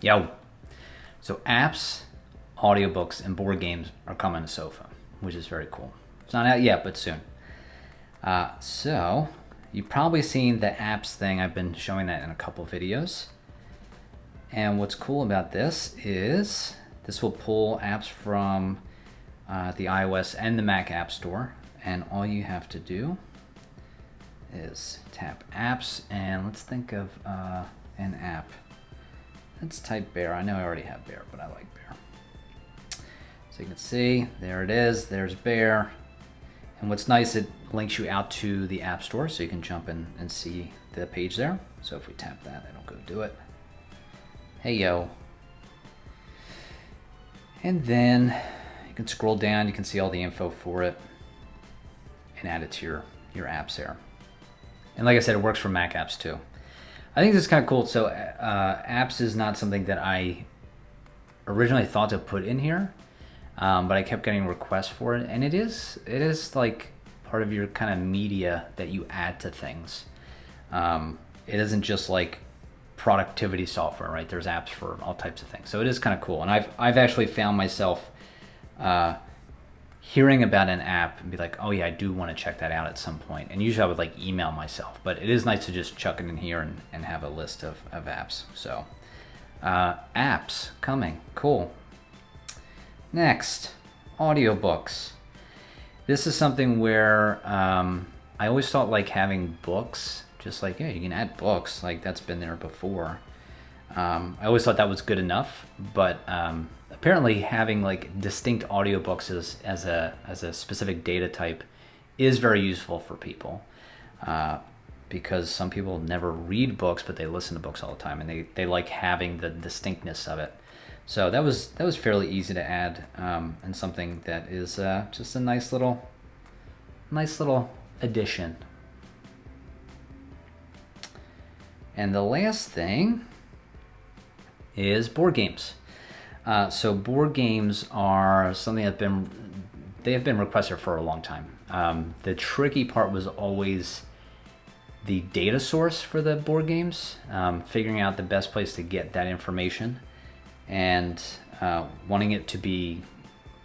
Yo. So apps, audiobooks, and board games are coming to Sofa, which is very cool. It's not out yet, but soon. So you've probably seen the apps thing. I've been showing that in a couple videos. And what's cool about this is this will pull apps from the iOS and the Mac App Store. And all you have to do is tap apps, and let's think of an app. Let's type Bear. I know I already have Bear, but I like Bear. So you can see, there it is. There's Bear. And what's nice, it links you out to the App Store, so you can jump in and see the page there. So if we tap that, it'll go do it. Hey, yo. And then you can scroll down. You can see all the info for it and add it to your apps there. And like I said, it works for Mac apps too. I think this is kind of cool. So apps is not something that I originally thought to put in here, but I kept getting requests for it. And it is like part of your kind of media that you add to things. It isn't just like productivity software, right? There's apps for all types of things. So it is kind of cool. And I've actually found myself hearing about an app and be like, oh yeah, I do want to check that out at some point. And usually I would like email myself, but it is nice to just chuck it in here and have a list of apps. So apps coming, cool. Next, audiobooks. This is something where I always thought like having books, just like, yeah, you can add books, like that's been there before. I always thought that was good enough, but apparently having like distinct audiobooks as a specific data type is very useful for people, because some people never read books, but they listen to books all the time, and they like having the distinctness of it. So that was fairly easy to add, and something that is just a nice little addition. And the last thing is board games. So board games are something they have been requested for a long time. The tricky part was always the data source for the board games, figuring out the best place to get that information, and wanting it to be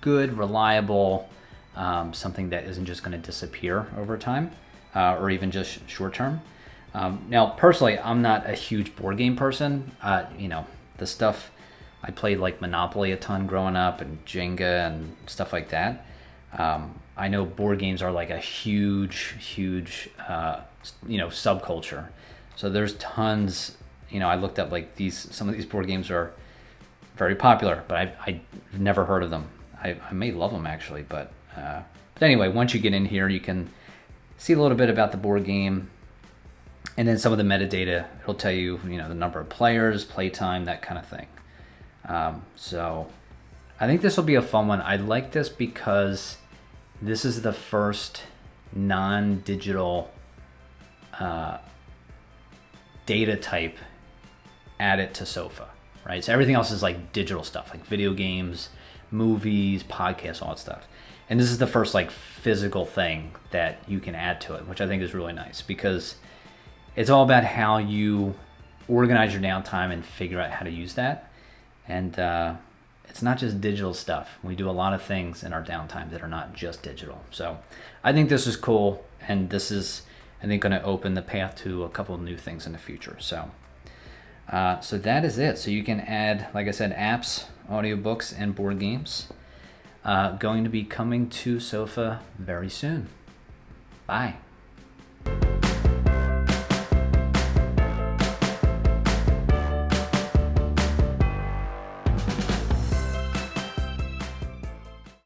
good, reliable, something that isn't just going to disappear over time, or even just short term. Now, personally, I'm not a huge board game person. The stuff I played like Monopoly a ton growing up, and Jenga and stuff like that. I know board games are like a huge subculture. So there's tons. I looked up like some of these board games are very popular, but I've never heard of them. I may love them actually, but anyway, once you get in here, you can see a little bit about the board game. And then some of the metadata, it'll tell you, the number of players, playtime, that kind of thing. So I think this will be a fun one. I like this because this is the first non-digital data type added to Sofa, right? So everything else is like digital stuff, like video games, movies, podcasts, all that stuff. And this is the first like physical thing that you can add to it, which I think is really nice, because it's all about how you organize your downtime and figure out how to use that. And it's not just digital stuff. We do a lot of things in our downtime that are not just digital. So I think this is cool, and this is, I think, going to open the path to a couple of new things in the future. So that is it. So you can add, like I said, apps, audiobooks, and board games. Going to be coming to Sofa very soon. Bye.